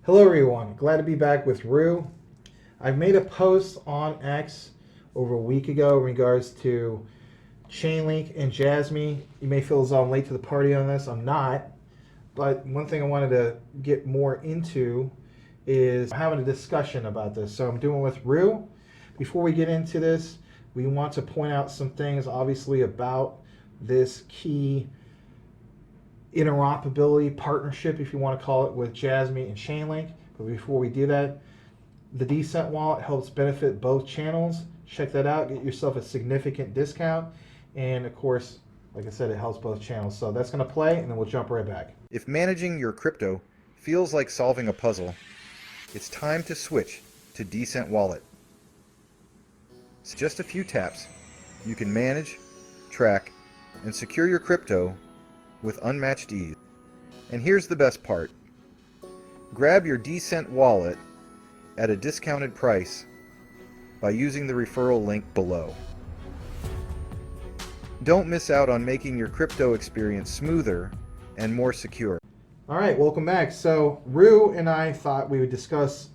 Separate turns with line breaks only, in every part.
Hello everyone, glad to be back with Rue. I made a post on X over a week ago in regards to Chainlink and Jasmy. You may feel as though I'm late to the party on this. I'm not. But one thing I wanted to get more into is having a discussion about this. So I'm doing with Rue. Before we get into this, we want to point out some things obviously about this key interoperability partnership, if you want to call it, with Jasmy and Chainlink. But before we do that, the Decent wallet helps benefit both channels. Check that out. Get yourself a significant discount. And of course, like I said, it helps both channels. So that's going to play, and then we'll jump right back.
If managing your crypto feels like solving a puzzle, it's time to switch to Decent Wallet. It's just a few taps. You can manage, track, and secure your crypto with unmatched ease. And here's the best part. Grab your Decent Wallet at a discounted price by using the referral link below. Don't miss out on making your crypto experience smoother and more secure.
All right, welcome back. So Rue and I thought we would discuss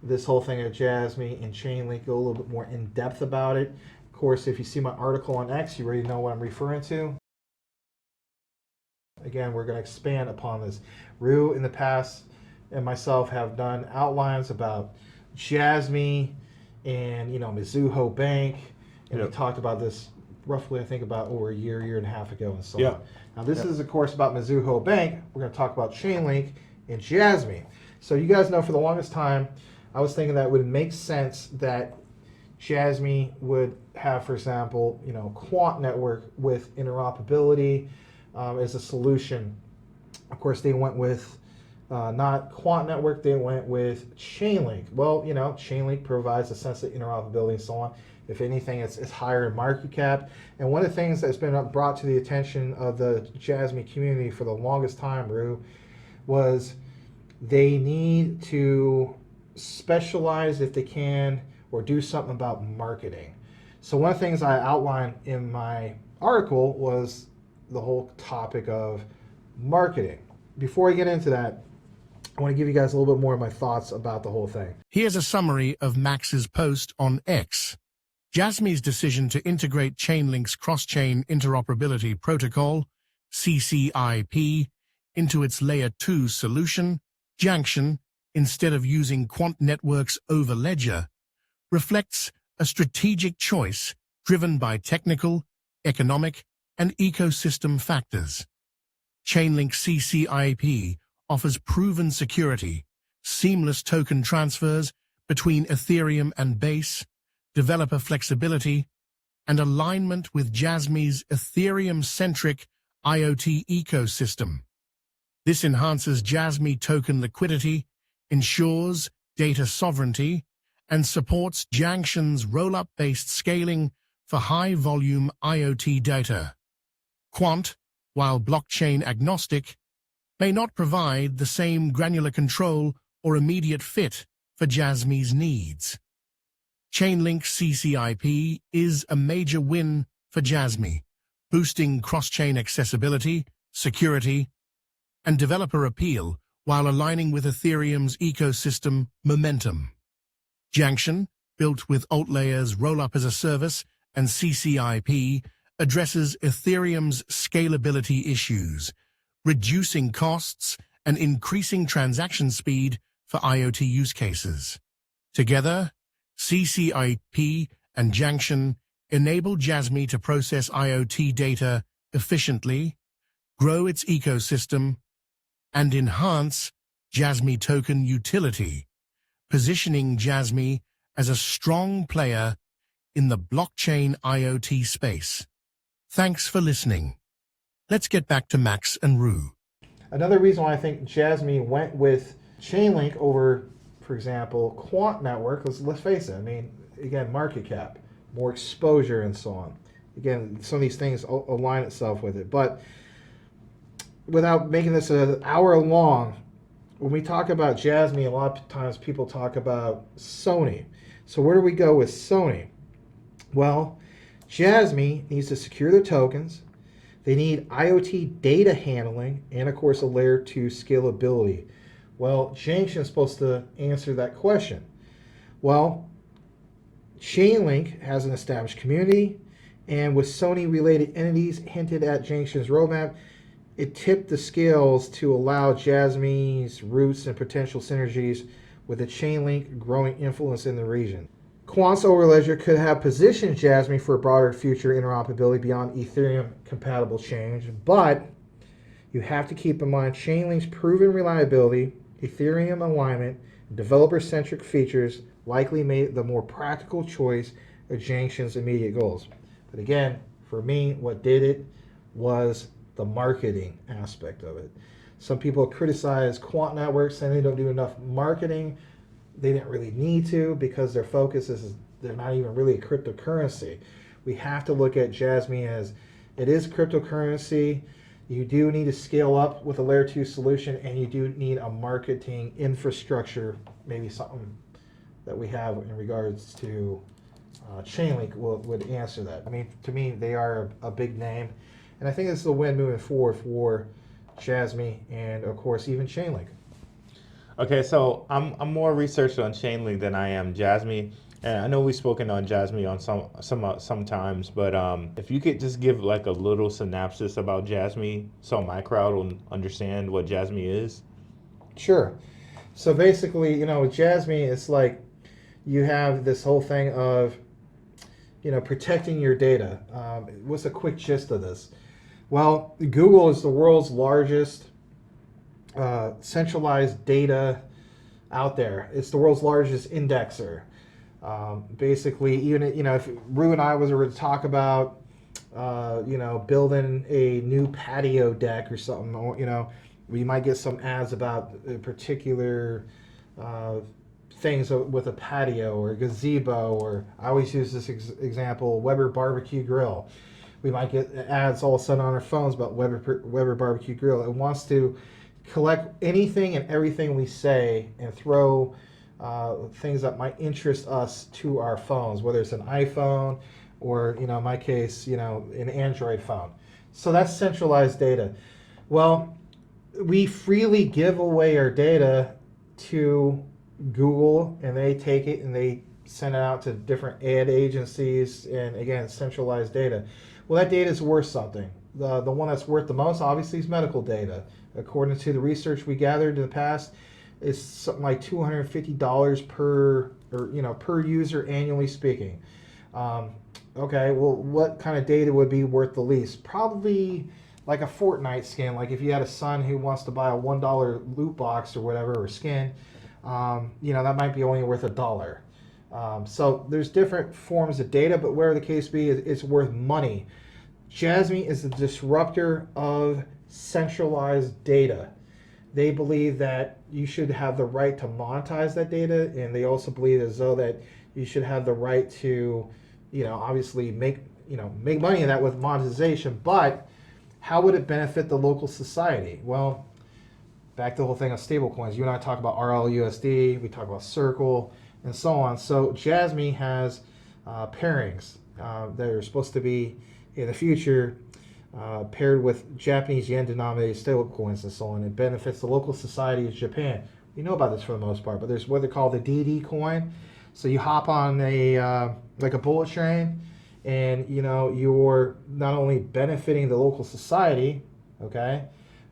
this whole thing of Jasmy and Chainlink, go a little bit more in depth about it. Of course, if you see my article on X, you already know what I'm referring to. Again, we're going to expand upon this. Rue in the past and myself have done outlines about Jasmy and Mizuho Bank, and we talked about this roughly, I think, about over a year and a half ago and so on. Now this is of course about Mizuho Bank. We're going to talk about Chainlink and Jasmy. So you guys know for the longest time I was thinking that it would make sense that Jasmy would have, for example, Quant network with interoperability as a solution. Of course, they went with not Quant network, they went with Chainlink. Well, Chainlink provides a sense of interoperability and so on. If anything, it's higher in market cap. And one of the things that's been brought to the attention of the Jasmy community for the longest time, Rue, was they need to specialize if they can or do something about marketing. So one of the things I outlined in my article was the whole topic of marketing. Before I get into that, I want to give you guys a little bit more of my thoughts about the whole thing.
Here's a summary of Max's post on X. Jasmy's decision to integrate Chainlink's cross-chain interoperability protocol, CCIP, into its Layer 2 solution, Junction, instead of using Quant Network's Overledger, reflects a strategic choice driven by technical, economic, and ecosystem factors. Chainlink CCIP offers proven security, seamless token transfers between Ethereum and Base, developer flexibility, and alignment with Jasmy's Ethereum-centric IoT ecosystem. This enhances Jasmy token liquidity, ensures data sovereignty, and supports Junction's roll-up-based scaling for high-volume IoT data. Quant, while blockchain agnostic, may not provide the same granular control or immediate fit for Jasmy's needs. Chainlink CCIP is a major win for Jasmy, boosting cross-chain accessibility, security, and developer appeal while aligning with Ethereum's ecosystem momentum. Junction, built with AltLayer's Rollup as a Service and CCIP, addresses Ethereum's scalability issues, reducing costs and increasing transaction speed for IoT use cases. Together, CCIP and Junction enable Jasmy to process IoT data efficiently, grow its ecosystem, and enhance Jasmy token utility, positioning Jasmy as a strong player in the blockchain IoT space. Thanks for listening. Let's get back to Max and Rue.
Another reason why I think Jasmy went with Chainlink over, for example, Quant Network, let's face it, again, market cap, more exposure and so on. Again, some of these things align itself with it. But without making this an hour long, when we talk about Jasmy, a lot of times people talk about Sony. So where do we go with Sony? Well, Jasmy needs to secure their tokens. They need IoT data handling and, of course, a layer 2 scalability. Well, Junction is supposed to answer that question. Well, Chainlink has an established community, and with Sony related entities hinted at Junction's roadmap, it tipped the scales to allow Jasmy's roots and potential synergies with the Chainlink growing influence in the region. Quant's overledger could have positioned Jasmy for broader future interoperability beyond Ethereum compatible chains, but you have to keep in mind Chainlink's proven reliability, Ethereum alignment, and developer-centric features likely made the more practical choice of Junction's immediate goals. But again, for me, what did it was the marketing aspect of it. Some people criticize Quant networks saying they don't do enough marketing. They didn't really need to because their focus is they're not even really a cryptocurrency. We have to look at Jasmy as it is cryptocurrency. You do need to scale up with a layer 2 solution, and you do need a marketing infrastructure, maybe something that we have in regards to Chainlink would answer that. I mean, to me, they are a big name, and I think this is a win moving forward for Jasmy and, of course, even Chainlink.
Okay, so I'm more researched on Chainlink than I am Jasmy, and I know we've spoken on Jasmy on sometimes, but if you could just give like a little synopsis about Jasmy, so my crowd will understand what Jasmy is.
Sure. So basically, with Jasmy, it's like you have this whole thing of, protecting your data. What's a quick gist of this? Well, Google is the world's largest centralized data out there. It's the world's largest indexer. Basically, even if Rue and I was to talk about, building a new patio deck or something, or, we might get some ads about particular things with a patio or a gazebo, or I always use this example, Weber Barbecue Grill. We might get ads all of a sudden on our phones about Weber Barbecue Grill. It wants to collect anything and everything we say and throw things that might interest us to our phones, whether it's an iPhone or, in my case, an Android phone. So that's centralized data. Well, we freely give away our data to Google, and they take it and they send it out to different ad agencies, and again, centralized data. Well, that data is worth something. The one that's worth the most, obviously, is medical data. According to the research we gathered in the past, is something like $250 per user annually speaking. Okay, well, what kind of data would be worth the least? Probably like a Fortnite skin. Like if you had a son who wants to buy a $1 loot box or whatever, or skin, that might be only worth $1. So there's different forms of data, but whatever the case be, it's worth money. Jasmy is the disruptor of centralized data. They believe that you should have the right to monetize that data, and they also believe as though that you should have the right to, obviously make money in that with monetization. But how would it benefit the local society? Well, back to the whole thing of stablecoins. You and I talk about RLUSD, we talk about Circle, and so on. So Jasmy has pairings that are supposed to be in the future paired with Japanese yen-denominated stablecoins and so on. It benefits the local society of Japan. We know about this for the most part, but there's what they call the DD coin. So you hop on a bullet train, and you're not only benefiting the local society, okay,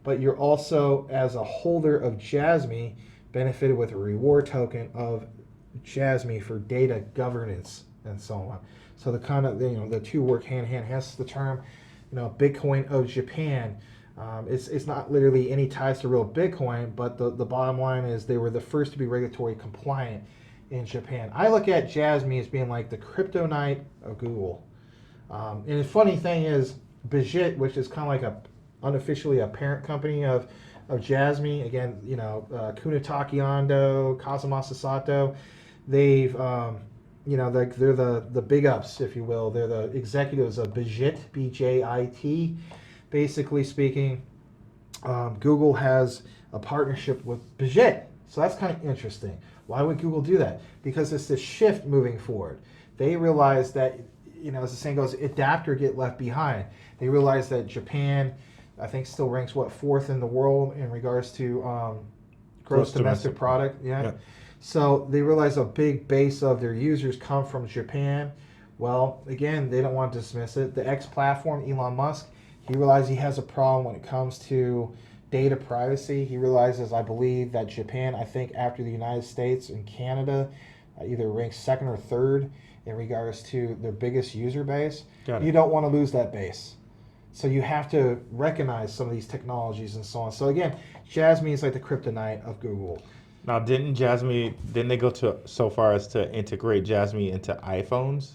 but you're also, as a holder of Jasmy, benefited with a reward token of Jasmy for data governance and so on. So the kind of the two work hand in hand. Hence the term, Bitcoin of Japan. It's not literally any ties to real Bitcoin, but the bottom line is they were the first to be regulatory compliant in Japan. I look at Jasmy as being like the kryptonite of Google. And the funny thing is, Bajit, which is kind of like unofficially a parent company of Jasmy, again, Kunitake Ando, Kazumasa Sato, they've they're the big ups, if you will. They're the executives of Bajit, BJIT. Basically speaking, Google has a partnership with Bajit. So that's kind of interesting. Why would Google do that? Because it's the shift moving forward. They realize that, as the saying goes, adapt or get left behind. They realize that Japan, I think, still ranks, fourth in the world in regards to gross domestic product. Yeah.
Yeah.
So they realize a big base of their users come from Japan. Well, again, they don't want to dismiss it. The X platform, Elon Musk, he realized he has a problem when it comes to data privacy. He realizes, I believe, that Japan, I think after the United States and Canada, either ranks second or third in regards to their biggest user base.
Got it.
You don't want to lose that base. So you have to recognize some of these technologies and so on. So again, Jasmy is like the kryptonite of Google.
Now, didn't they go to so far as to integrate Jasmy into iPhones?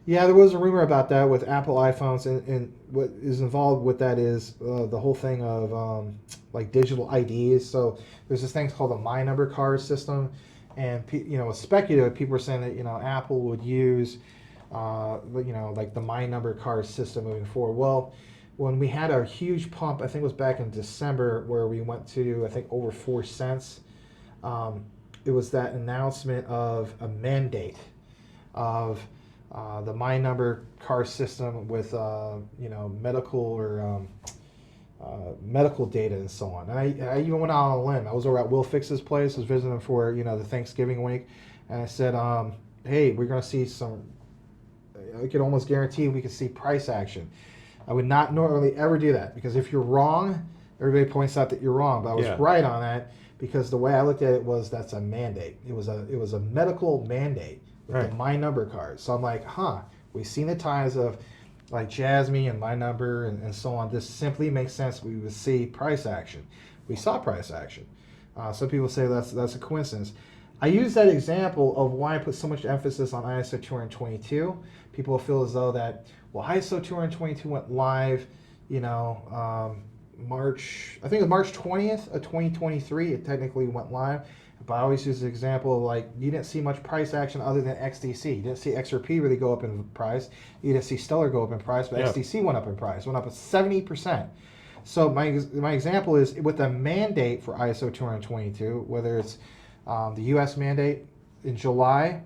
Yeah, there was a rumor about that with Apple iPhones, and what is involved with that is the whole thing of like digital IDs. So there's this thing called a My Number card system, and it's speculative. People are saying that Apple would use like the My Number card system moving forward. Well, when we had our huge pump, I think it was back in December, where we went to I think over 4 cents. It was that announcement of a mandate of the My Number card system with medical or medical data and so on. And I even went out on a limb. I was over at Will Fix's place. I was visiting him for the Thanksgiving week, and I said, "Hey, we're going to see some. I could almost guarantee we could see price action." I would not normally ever do that, because if you're wrong, everybody points out that you're wrong. But I was right on that, because the way I looked at it was that's a mandate. It was a medical mandate with the My Number card. So I'm like, we've seen the ties of like Jasmy and My Number and so on. This simply makes sense. We would see price action. We saw price action. Some people say that's a coincidence. I use that example of why I put so much emphasis on ISO 222. People feel as though that, well, ISO 222 went live, March, I think it was March 20th of 2023, it technically went live. But I always use the example of, like, you didn't see much price action other than XDC. You didn't see XRP really go up in price. You didn't see Stellar go up in price, but XDC went up in price, went up 70%. So my example is with the mandate for ISO 222, whether it's the US mandate in July,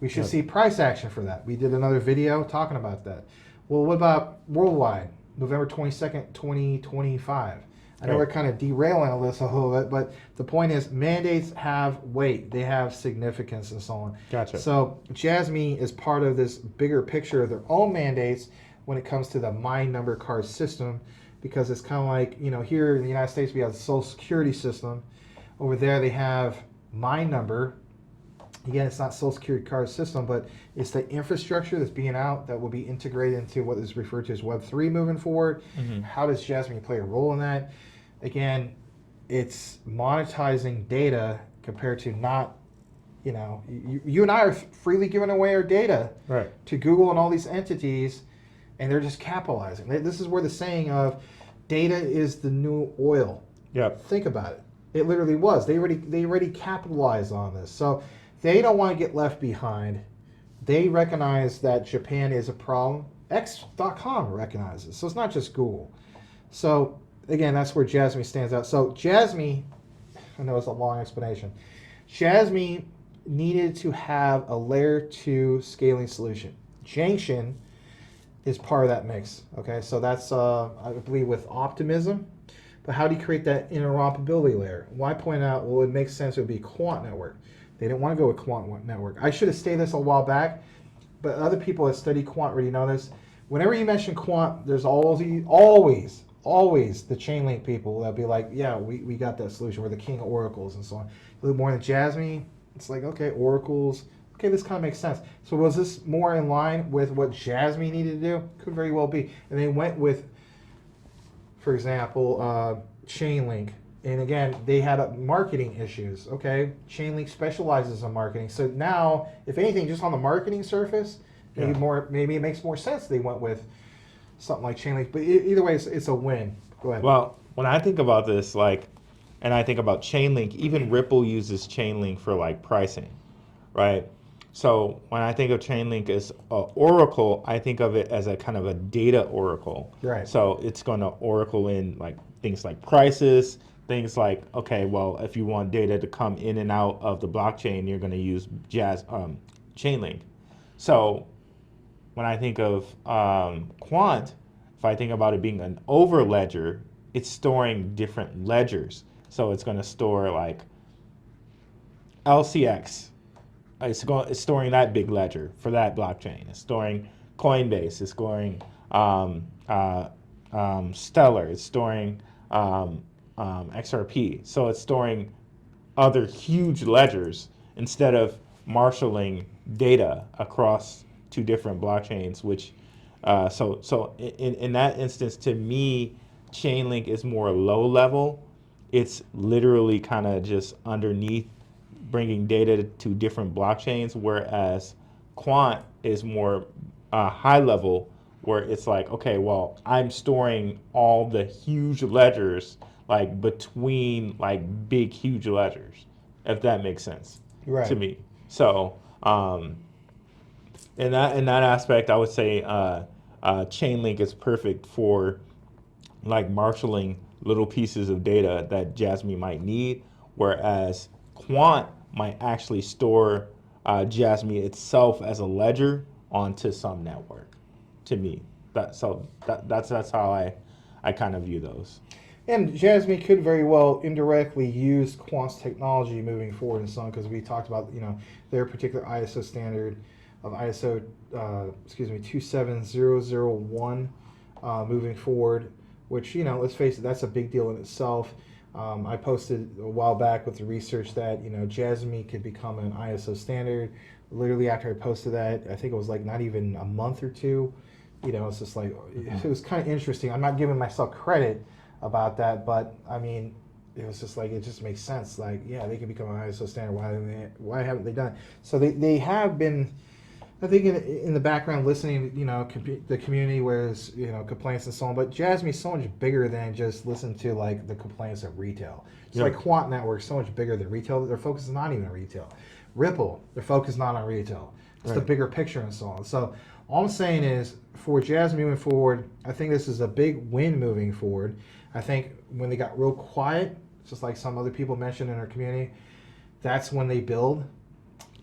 we should see price action for that. We did another video talking about that. Well, what about worldwide, November 22nd, 2025? I know we're kind of derailing all this a little bit, but the point is mandates have weight. They have significance and so on.
Gotcha.
So Jasmy is part of this bigger picture of their own mandates when it comes to the My Number card system, because it's kind of like, here in the United States, we have the Social Security system. Over there, they have My Number. Again, it's not Social Security card system, but it's the infrastructure that's being out that will be integrated into what is referred to as Web3 moving forward. Mm-hmm. How does Jasmy play a role in that? Again, it's monetizing data compared to not, you and I are freely giving away our data to Google and all these entities, and they're just capitalizing. This is where the saying of data is the new oil. Think about it. It literally was. They already capitalized on this. So they don't want to get left behind. They recognize that Japan is a problem. X.com recognizes. So it's not just Google. So again, that's where Jasmy stands out. So Jasmy, I know it's a long explanation. Jasmy needed to have a layer 2 scaling solution. Junction is part of that mix. Okay, so that's I believe with Optimism. But how do you create that interoperability layer? Why point out? Well, it makes sense. It would be Quant network. They didn't want to go with Quant network. I should have stated this a while back, but other people that study Quant already know this. Whenever you mention Quant, there's always the Chainlink people that'll be like, yeah, we got that solution. We're the king of oracles and so on. A little more than Jasmy, it's like, okay, oracles. Okay, this kind of makes sense. So was this more in line with what Jasmy needed to do? Could very well be. And they went with, for example, Chainlink. And again, they had marketing issues. Okay, Chainlink specializes in marketing. So now, if anything, just on the marketing surface, maybe it makes more sense they went with something like Chainlink. But either way, it's a win. Go ahead.
Well, when I think about this, and I think about Chainlink, even Ripple uses Chainlink for pricing, right? So when I think of Chainlink as Oracle, I think of it as a kind of a data oracle.
Right.
So it's going to oracle in things like prices, things like, okay, well, if you want data to come in and out of the blockchain, you're going to use Chainlink. So when I think of Quant, if I think about it being an over ledger, it's storing different ledgers. So it's going to store like LCX. It's storing that big ledger for that blockchain. It's storing Coinbase. It's storing Stellar. It's storing XRP. So it's storing other huge ledgers instead of marshaling data across two different blockchains. Which, so in that instance, to me, Chainlink is more low level. It's literally kind of just underneath, bringing data to different blockchains, whereas Quant is more high level, where it's like, okay, well, I'm storing all the huge ledgers like between like big huge ledgers, if that makes sense
Right.
to me. So in that aspect, I would say Chainlink is perfect for like marshaling little pieces of data that Jasmy might need, whereas Quant might actually store Jasmy itself as a ledger onto some network. To me, that's how I kind of view those.
And Jasmy could very well indirectly use Quant's technology moving forward and so on, because we talked about, their particular ISO standard of ISO 27001 moving forward, which, let's face it, that's a big deal in itself. I posted a while back with the research that Jasmy could become an ISO standard. Literally after I posted that, I think it was like not even a month or two. It's just like it was kind of interesting. I'm not giving myself credit about that, but I mean, it was just like it just makes sense. Like, yeah, they can become an ISO standard. Why haven't they done it? So they have been, I think, in the background listening, the community, whereas complaints and so on. But Jasmy is so much bigger than just listen to like the complaints of retail. It's like Quant Network is so much bigger than retail. Their focus is not even retail. Ripple, their focus is not on retail. It's the bigger picture and so on. So all I'm saying is, for Jasmy moving forward, I think this is a big win moving forward. I think when they got real quiet, just like some other people mentioned in our community, that's when they build.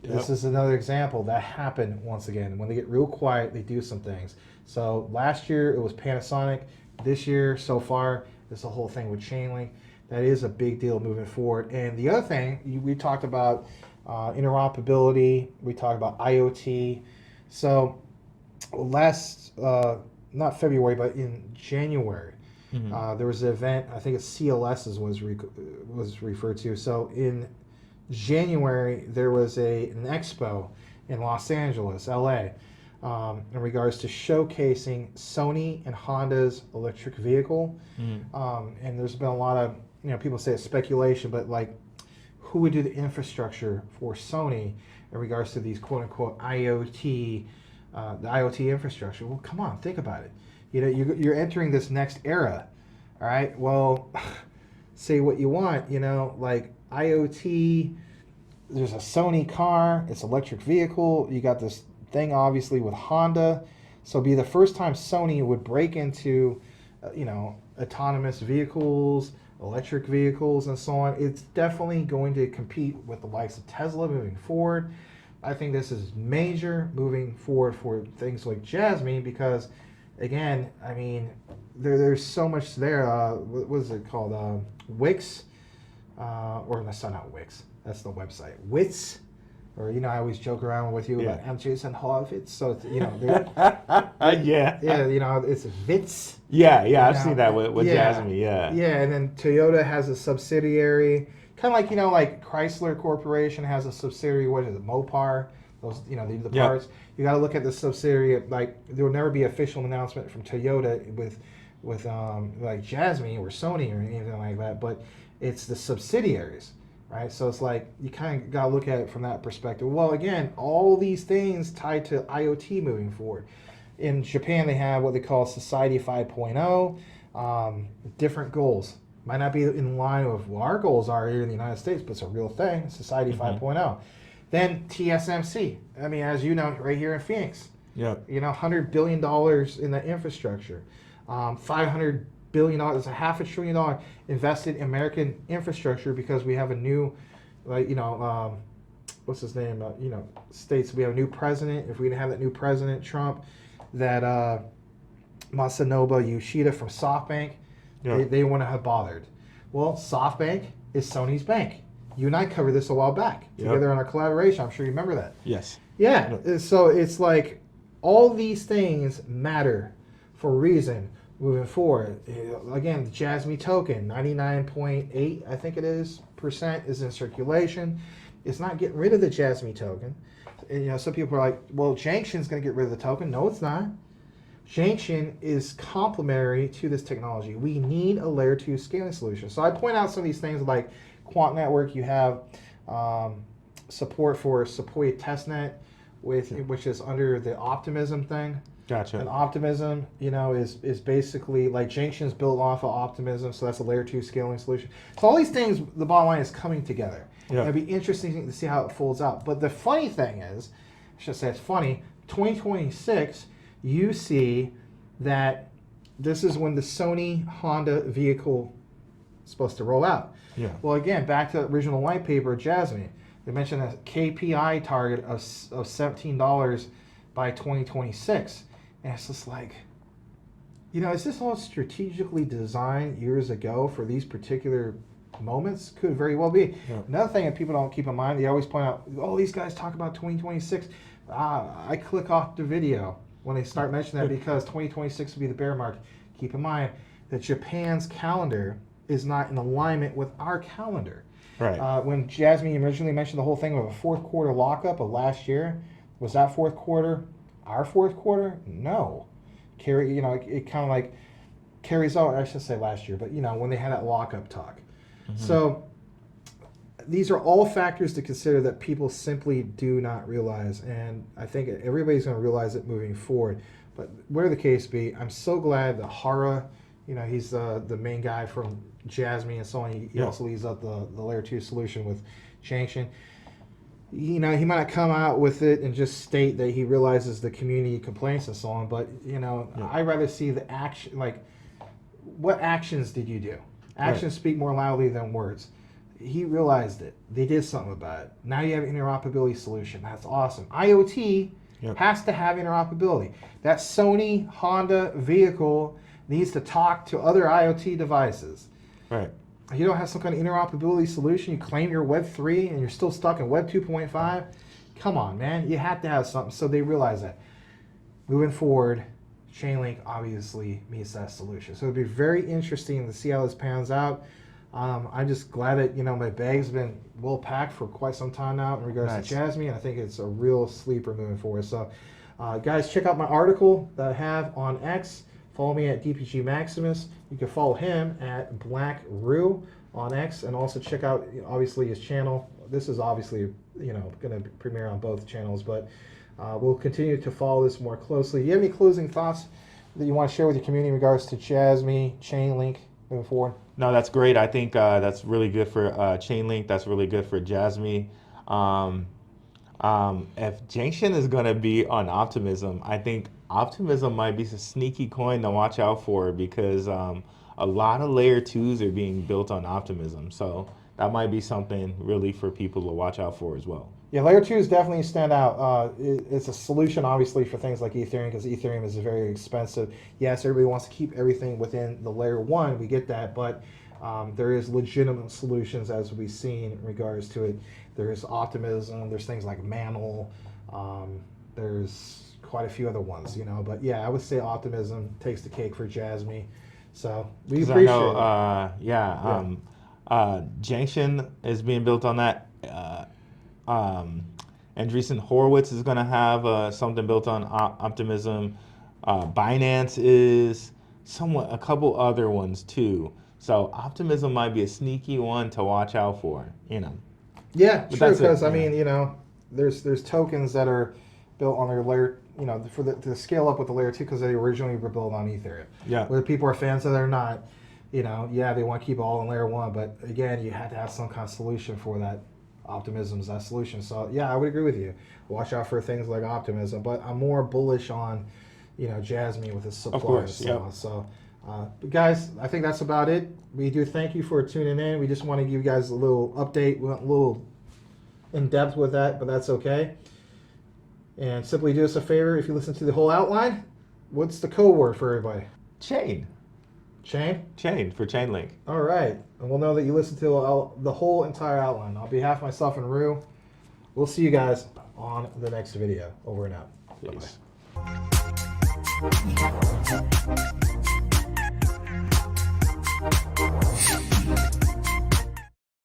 Yep. This is another example that happened once again. When they get real quiet, they do some things. So last year it was Panasonic. This year, so far, it's the whole thing with Chainlink. That is a big deal moving forward. And the other thing, we talked about interoperability. We talked about IoT. So not February, but in January, there was an event. I think it's CLS was referred to. So in January, there was an expo in Los Angeles, LA, in regards to showcasing Sony and Honda's electric vehicle. And there's been a lot of, people say it's speculation, but like, who would do the infrastructure for Sony in regards to these quote unquote IoT, the IoT infrastructure? Well, come on, think about it. You're entering this next era. All right. Well, say what you want, like IoT, there's a Sony car, it's electric vehicle. You got this thing obviously with Honda. So it'd be the first time Sony would break into, autonomous vehicles, electric vehicles, and so on. It's definitely going to compete with the likes of Tesla moving forward. I think this is major moving forward for things like Jasmy, because, again, I mean, there's so much there. What was it called? Wix, or that's not Wix. That's the website. Wits, or I always joke around with you about I'm Jason Horowitz. So
yeah,
it's Wits.
Yeah, I've seen that with Jasmy. Yeah,
and then Toyota has a subsidiary, kind of like like Chrysler Corporation has a subsidiary. What is it, Mopar? Those the parts. You got to look at the subsidiary. Like, there will never be official announcement from Toyota with like Jasmy or Sony or anything like that. But it's the subsidiaries. Right, so it's like you kind of got to look at it from that perspective. Well, again, all these things tied to IoT moving forward. In Japan, they have what they call Society 5.0, different goals. Might not be in line with what our goals are here in the United States, but it's a real thing, Society 5.0. Then TSMC, I mean, as you know, right here in Phoenix, $100 billion in the infrastructure, $500 billion, it's $500 billion invested in American infrastructure, because we have a new, what's his name? States we have a new president. If we didn't have that new president, Trump, that Masanobu Yoshida from SoftBank, they wouldn't have bothered. Well, SoftBank is Sony's bank. You and I covered this a while back
Yep.
together on our collaboration. I'm sure you remember that.
Yes.
Yeah. So it's like all these things matter for a reason moving forward. Again, the Jasmy token, 99.8, I think it is, percent is in circulation. It's not getting rid of the Jasmy token. And, some people are like, well, Jangshin's going to get rid of the token. No, it's not. Jangshin is complementary to this technology. We need a layer 2 scaling solution. So I point out some of these things like Quant Network. You have support for Sequoia testnet, which is under the Optimism thing.
Gotcha.
And Optimism, is basically like Jangshin's built off of Optimism, so that's a layer 2 scaling solution. So all these things, the bottom line is coming together.
Yeah.
It'd be interesting to see how it folds out. But the funny thing is, I should say it's funny, 2026, you see that this is when the Sony Honda vehicle is supposed to roll out.
Yeah.
Well, again, back to the original white paper, Jasmy, they mentioned a KPI target of $17 by 2026. And it's just like, is this all strategically designed years ago for these particular moments? Could very well be.
Yeah.
Another thing that people don't keep in mind, they always point out, oh, these guys talk about 2026. I click off the video when they start mentioning that because 2026 will be the bear market. Keep in mind that Japan's calendar is not in alignment with our calendar.
Right.
When Jasmy originally mentioned the whole thing of a fourth quarter lockup of last year, was that fourth quarter our fourth quarter? No. It kind of like carries out, I should say last year, but when they had that lockup talk. Mm-hmm. So these are all factors to consider that people simply do not realize, and I think everybody's going to realize it moving forward. But whatever the case be, I'm so glad that Hara, he's the main guy from Jasmy and Sony. He also leads up the layer 2 solution with Changshin. He might not come out with it and just state that he realizes the community complaints and so on, but I'd rather see the action. Like, what actions did you do? Actions speak more loudly than words. He realized it. They did something about it. Now you have an interoperability solution. That's awesome. IoT has to have interoperability. That Sony Honda vehicle needs to talk to other IoT devices.
Right.
You don't have some kind of interoperability solution. You claim you're Web 3 and you're still stuck in Web 2.5. Come on, man. You have to have something. So they realize that. Moving forward, Chainlink obviously meets that solution. So it'll be very interesting to see how this pans out. I'm just glad that my bag's been well packed for quite some time now in regards to Jasmy, and I think it's a real sleeper moving forward. So, guys, check out my article that I have on X. Follow me at DPG Maximus. You can follow him at Black Rue on X, and also check out obviously his channel. This is obviously going to premiere on both channels, but we'll continue to follow this more closely. Do you have any closing thoughts that you want to share with your community in regards to Jasmy, Chainlink moving forward?
No, that's great. I think that's really good for Chainlink. That's really good for Jasmy. If Jangshin is going to be on Optimism, I think Optimism might be a sneaky coin to watch out for because a lot of layer 2s are being built on Optimism. So that might be something really for people to watch out for as well.
Yeah, layer 2s definitely stand out. It's a solution, obviously, for things like Ethereum because Ethereum is very expensive. Yes, everybody wants to keep everything within the layer 1. We get that, but there is legitimate solutions as we've seen in regards to it. There's Optimism. There's things like Mantle. There's quite a few other ones, But yeah, I would say Optimism takes the cake for Jasmy. So we appreciate it.
Jangshin is being built on that. Andreessen Horowitz is going to have something built on Optimism. Binance is a couple other ones too. So Optimism might be a sneaky one to watch out for.
Yeah,
But
true.
that's it,
Because
yeah.
there's tokens that are built on their layer, to scale up with the layer 2 because they originally were built on Ethereum.
Yeah.
Whether people are fans of it or not, they want to keep it all in layer 1, but again, you have to have some kind of solution for that. Optimism's that solution. So yeah, I would agree with you. Watch out for things like Optimism, but I'm more bullish on, Jasmy with its supply.
Of course,
So, but guys, I think that's about it. We do thank you for tuning in. We just want to give you guys a little update. We went a little in depth with that, but that's okay. And simply do us a favor, if you listen to the whole outline, what's the code word for everybody?
Chain.
Chain?
Chain for Chainlink.
All right. And we'll know that you listened to the whole entire outline. On behalf of myself and Rue, we'll see you guys on the next video. Over and out.
Peace.
Bye-bye.